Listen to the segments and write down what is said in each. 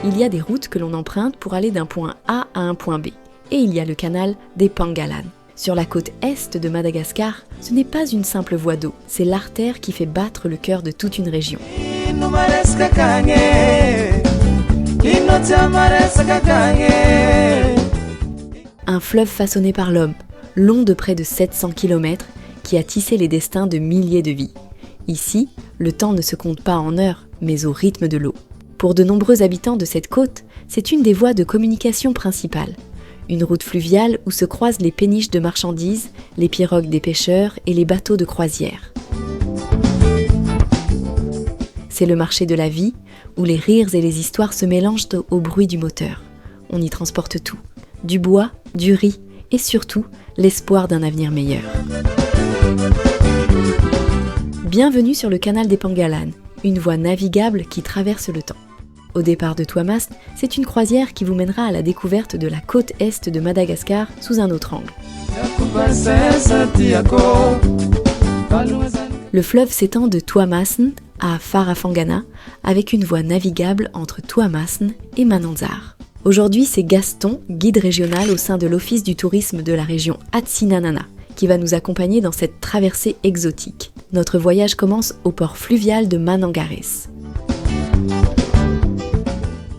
Il y a des routes que l'on emprunte pour aller d'un point A à un point B. Et il y a le canal des Pangalan. Sur la côte est de Madagascar, ce n'est pas une simple voie d'eau, c'est l'artère qui fait battre le cœur de toute une région. Un fleuve façonné par l'homme, long de près de 700 km, qui a tissé les destins de milliers de vies. Ici, le temps ne se compte pas en heures, mais au rythme de l'eau. Pour de nombreux habitants de cette côte, c'est une des voies de communication principales. Une route fluviale où se croisent les péniches de marchandises, les pirogues des pêcheurs et les bateaux de croisière. C'est le marché de la vie, où les rires et les histoires se mélangent au bruit du moteur. On y transporte tout, du bois, du riz et surtout l'espoir d'un avenir meilleur. Bienvenue sur le canal des Pangalan, une voie navigable qui traverse le temps. Au départ de Tuamasn, c'est une croisière qui vous mènera à la découverte de la côte est de Madagascar sous un autre angle. Le fleuve s'étend de Tuamasn à Farafangana avec une voie navigable entre Tuamasn et Mananzar. Aujourd'hui, c'est Gaston, guide régional au sein de l'Office du tourisme de la région Atsinanana, qui va nous accompagner dans cette traversée exotique. Notre voyage commence au port fluvial de Manangares.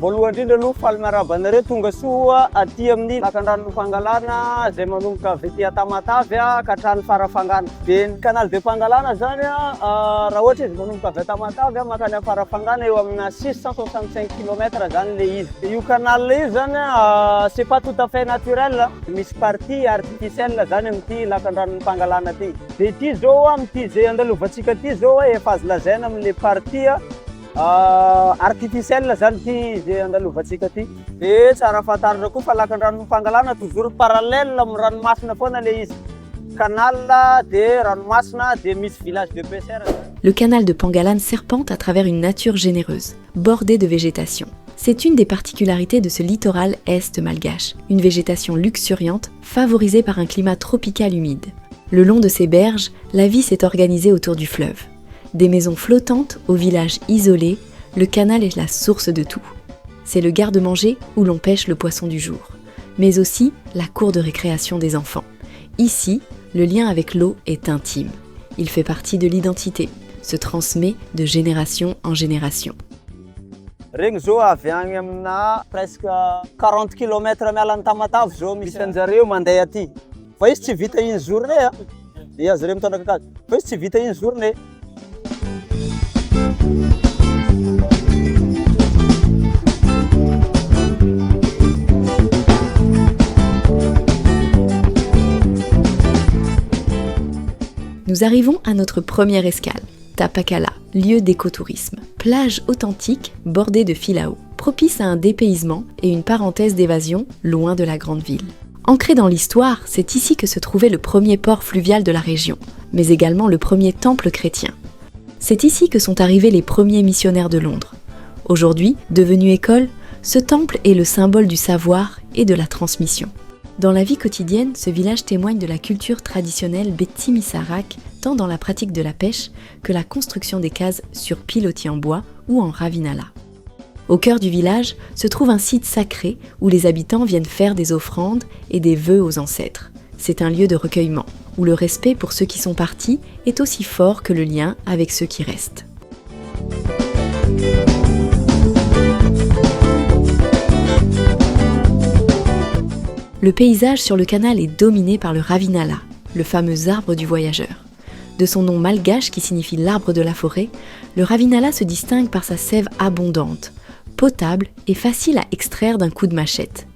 Voalohany indrindra aloha faly miarahaba anareo tonga soa aty amin'ny lakan-dranon'ny Pangalana izay manomboka avy aty Tamatavy ka hatrany Farafangana. Dia ny canal de Pangalana zany raha ohatra izy manomboka avy Tamatavy mankany amin'ny Farafangana eo amina 665 km zany le izy. Dia io canal io zany c'est pas tout à fait naturel, misy partie artificielle zany amin'ity lakan-dranon'ny Pangalana ty. Dia ity zao amin'ity zay andalovantsika ty zao efa azo lazaina amin'le partie artificielle zany ty zay andalovantsika ty. Dia tsara fantarina koa fa lakan-dranon'ny Pangalana toujours parallèle amin'ny ranomasina foana le izy. Canal de ranomasina de misy village de pêcheurs. Le canal de Pangalan serpente à travers une nature généreuse, bordée de végétation. C'est une des particularités de ce littoral est malgache, une végétation luxuriante favorisée par un climat tropical humide. Le long de ces berges, la vie s'est organisée autour du fleuve. Des maisons flottantes aux villages isolés, le canal est la source de tout. C'est le garde-manger où l'on pêche le poisson du jour, mais aussi la cour de récréation des enfants. Ici, le lien avec l'eau est intime. Il fait partie de l'identité, se transmet de génération en génération. Regny zao avy agny amina presque 40 km miala ny Tamatavy zao misy anjareo mandeha aty. Fa izy tsy vita une journée ia zareo mitondra kakazo. Fa izy tsy vita une journée. Nous arrivons à notre première escale, Tapakala, lieu d'écotourisme. Plage authentique bordée de filao, propice à un dépaysement et une parenthèse d'évasion loin de la grande ville. Ancré dans l'histoire, c'est ici que se trouvait le premier port fluvial de la région, mais également le premier temple chrétien. C'est ici que sont arrivés les premiers missionnaires de Londres. Aujourd'hui, devenu école, ce temple est le symbole du savoir et de la transmission. Dans la vie quotidienne, ce village témoigne de la culture traditionnelle Betimisarak, tant dans la pratique de la pêche que la construction des cases sur pilotis en bois ou en ravinala. Au cœur du village se trouve un site sacré où les habitants viennent faire des offrandes et des vœux aux ancêtres. C'est un lieu de recueillement, où le respect pour ceux qui sont partis est aussi fort que le lien avec ceux qui restent. Le paysage sur le canal est dominé par le ravinala, le fameux arbre du voyageur. De son nom malgache qui signifie l'arbre de la forêt, le ravinala se distingue par sa sève abondante, potable et facile à extraire d'un coup de machette.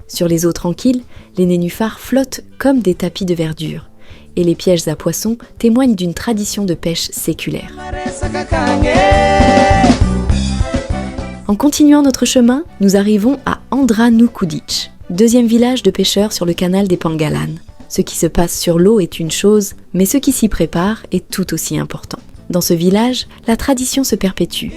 Sur les eaux tranquilles, les nénuphars flottent comme des tapis de verdure, et les pièges à poissons témoignent d'une tradition de pêche séculaire. En continuant notre chemin, nous arrivons à Andranukudic, deuxième village de pêcheurs sur le canal des Pangalan. Ce qui se passe sur l'eau est une chose, mais ce qui s'y prépare est tout aussi important. Dans ce village, la tradition se perpétue.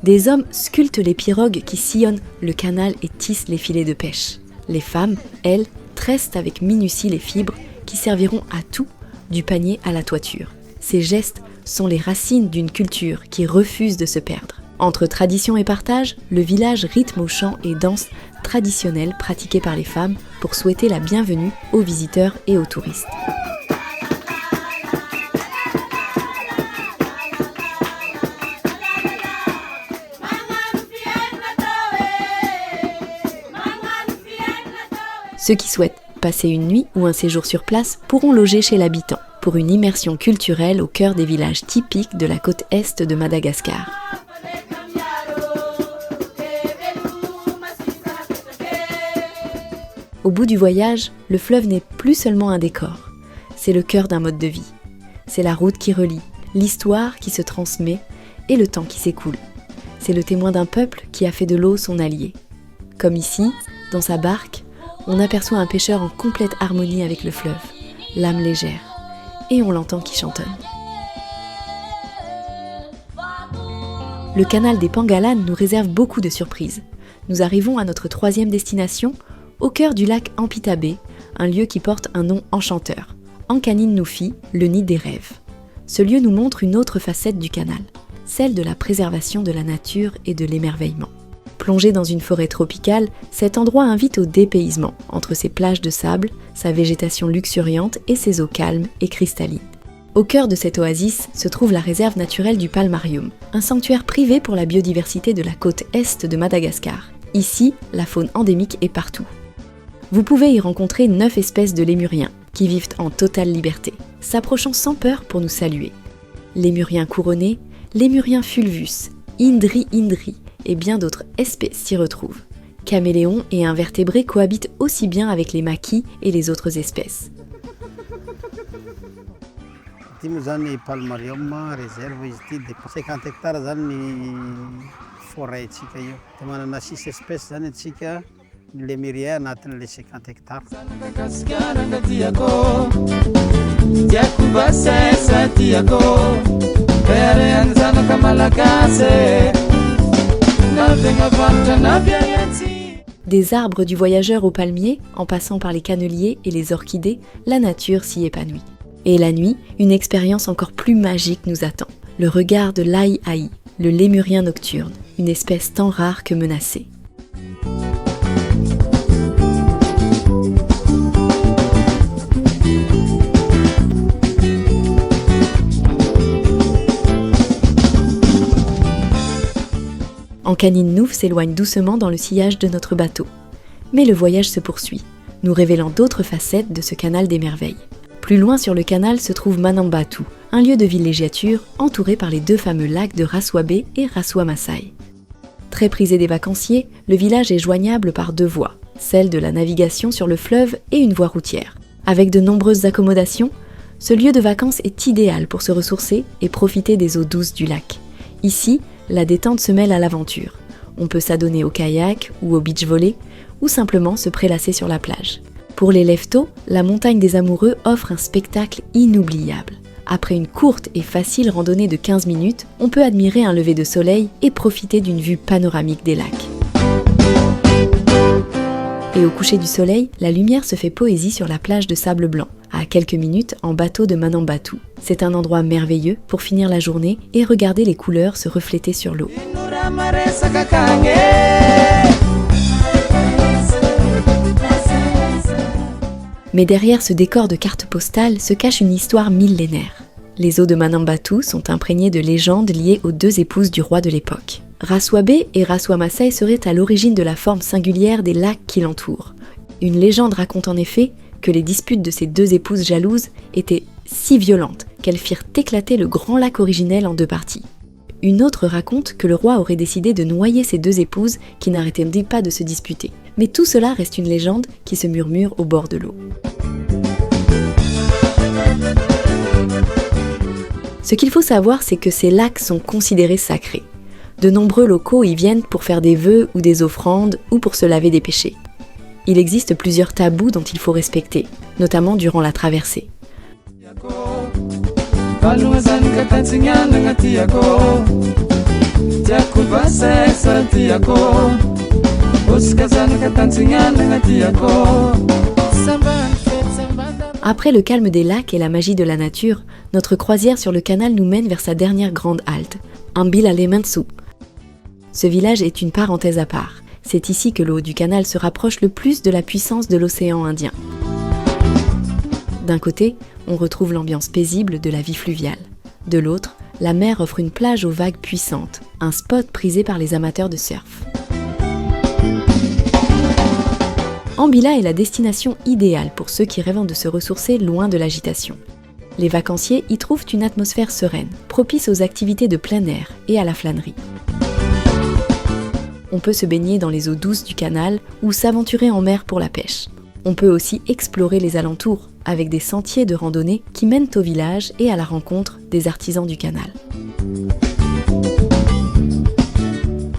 Des hommes sculptent les pirogues qui sillonnent le canal et tissent les filets de pêche. Les femmes, elles, tressent avec minutie les fibres qui serviront à tout, du panier à la toiture. Ces gestes sont les racines d'une culture qui refuse de se perdre. Entre tradition et partage, le village rythme au chant et danse traditionnelle pratiquée par les femmes pour souhaiter la bienvenue aux visiteurs et aux touristes. Ceux qui souhaitent passer une nuit ou un séjour sur place pourront loger chez l'habitant pour une immersion culturelle au cœur des villages typiques de la côte est de Madagascar. Au bout du voyage, le fleuve n'est plus seulement un décor, c'est le cœur d'un mode de vie. C'est la route qui relie, l'histoire qui se transmet et le temps qui s'écoule. C'est le témoin d'un peuple qui a fait de l'eau son allié. Comme ici, dans sa barque, on aperçoit un pêcheur en complète harmonie avec le fleuve, l'âme légère, et on l'entend qui chantonne. Le canal des Pangalanes nous réserve beaucoup de surprises. Nous arrivons à notre 3e destination, au cœur du lac Ampitabe, un lieu qui porte un nom enchanteur, Ankanin Nufi, le nid des rêves. Ce lieu nous montre une autre facette du canal, celle de la préservation de la nature et de l'émerveillement. Plongé dans une forêt tropicale, cet endroit invite au dépaysement, entre ses plages de sable, sa végétation luxuriante et ses eaux calmes et cristallines. Au cœur de cette oasis se trouve la réserve naturelle du Palmarium, un sanctuaire privé pour la biodiversité de la côte est de Madagascar. Ici, la faune endémique est partout. Vous pouvez y rencontrer 9 espèces de lémuriens, qui vivent en totale liberté, s'approchant sans peur pour nous saluer. Lémuriens couronnés, lémuriens fulvus, indri et bien d'autres espèces s'y retrouvent. Caméléons et invertébrés cohabitent aussi bien avec les maquis et les autres espèces. Zany Palmarium réserve izy ity de 50 hectares zany ny forêt tsika io. De manana 6 espèces zany atsika lémurien anatin'le 50 hectares. Des arbres du voyageur au palmier, en passant par les canneliers et les orchidées, la nature s'y épanouit. Et la nuit, une expérience encore plus magique nous attend. Le regard de l'Aï-Aï, le lémurien nocturne, une espèce tant rare que menacée. Ankanin Nufi s'éloigne doucement dans le sillage de notre bateau. Mais le voyage se poursuit, nous révélant d'autres facettes de ce canal des merveilles. Plus loin sur le canal se trouve Manambatu, un lieu de villégiature entouré par les 2 fameux lacs de Rasoabe et Rasoamasai. Très prisé des vacanciers, le village est joignable par 2 voies, celle de la navigation sur le fleuve et une voie routière. Avec de nombreuses accommodations, ce lieu de vacances est idéal pour se ressourcer et profiter des eaux douces du lac. Ici, la détente se mêle à l'aventure. On peut s'adonner au kayak ou au beach volley, ou simplement se prélasser sur la plage. Pour les lève-tôt, la montagne des amoureux offre un spectacle inoubliable. Après une courte et facile randonnée de 15 minutes, on peut admirer un lever de soleil et profiter d'une vue panoramique des lacs. Et au coucher du soleil, la lumière se fait poésie sur la plage de sable blanc, à quelques minutes en bateau de Manambatu. C'est un endroit merveilleux pour finir la journée et regarder les couleurs se refléter sur l'eau. Mais derrière ce décor de carte postale se cache une histoire millénaire. Les eaux de Manambatu sont imprégnées de légendes liées aux 2 épouses du roi de l'époque. Rasoabe et Rasoamasai seraient à l'origine de la forme singulière des lacs qui l'entourent. Une légende raconte en effet que les disputes de ces 2 épouses jalouses étaient si violentes qu'elles firent éclater le grand lac originel en 2 parties. Une autre raconte que le roi aurait décidé de noyer ses 2 épouses qui n'arrêtaient pas de se disputer. Mais tout cela reste une légende qui se murmure au bord de l'eau. Ce qu'il faut savoir, c'est que ces lacs sont considérés sacrés. De nombreux locaux y viennent pour faire des vœux ou des offrandes ou pour se laver des péchés. Il existe plusieurs tabous dont il faut respecter, notamment durant la traversée. Après le calme des lacs et la magie de la nature, notre croisière sur le canal nous mène vers sa dernière grande halte, Ambil-Alemansu. Ce village est une parenthèse à part. C'est ici que l'eau du canal se rapproche le plus de la puissance de l'océan Indien. D'un côté, on retrouve l'ambiance paisible de la vie fluviale. De l'autre, la mer offre une plage aux vagues puissantes, un spot prisé par les amateurs de surf. Ambila est la destination idéale pour ceux qui rêvent de se ressourcer loin de l'agitation. Les vacanciers y trouvent une atmosphère sereine, propice aux activités de plein air et à la flânerie. On peut se baigner dans les eaux douces du canal ou s'aventurer en mer pour la pêche. On peut aussi explorer les alentours, avec des sentiers de randonnée qui mènent au village et à la rencontre des artisans du canal.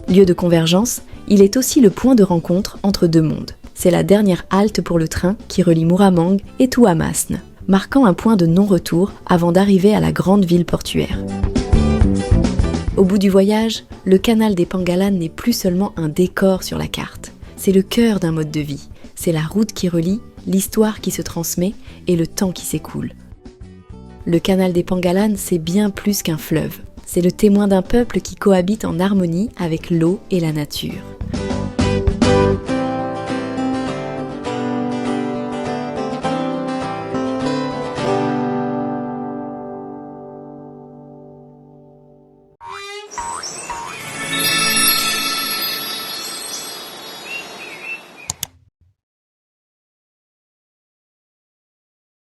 Lieu de convergence, il est aussi le point de rencontre entre deux mondes. C'est la dernière halte pour le train qui relie Muramang et Tuamasne, marquant un point de non-retour avant d'arriver à la grande ville portuaire. Au bout du voyage, le canal des Pengalan n'est plus seulement un décor sur la carte. C'est le cœur d'un mode de vie. C'est la route qui relie, l'histoire qui se transmet et le temps qui s'écoule. Le canal des Pengalan, c'est bien plus qu'un fleuve. C'est le témoin d'un peuple qui cohabite en harmonie avec l'eau et la nature.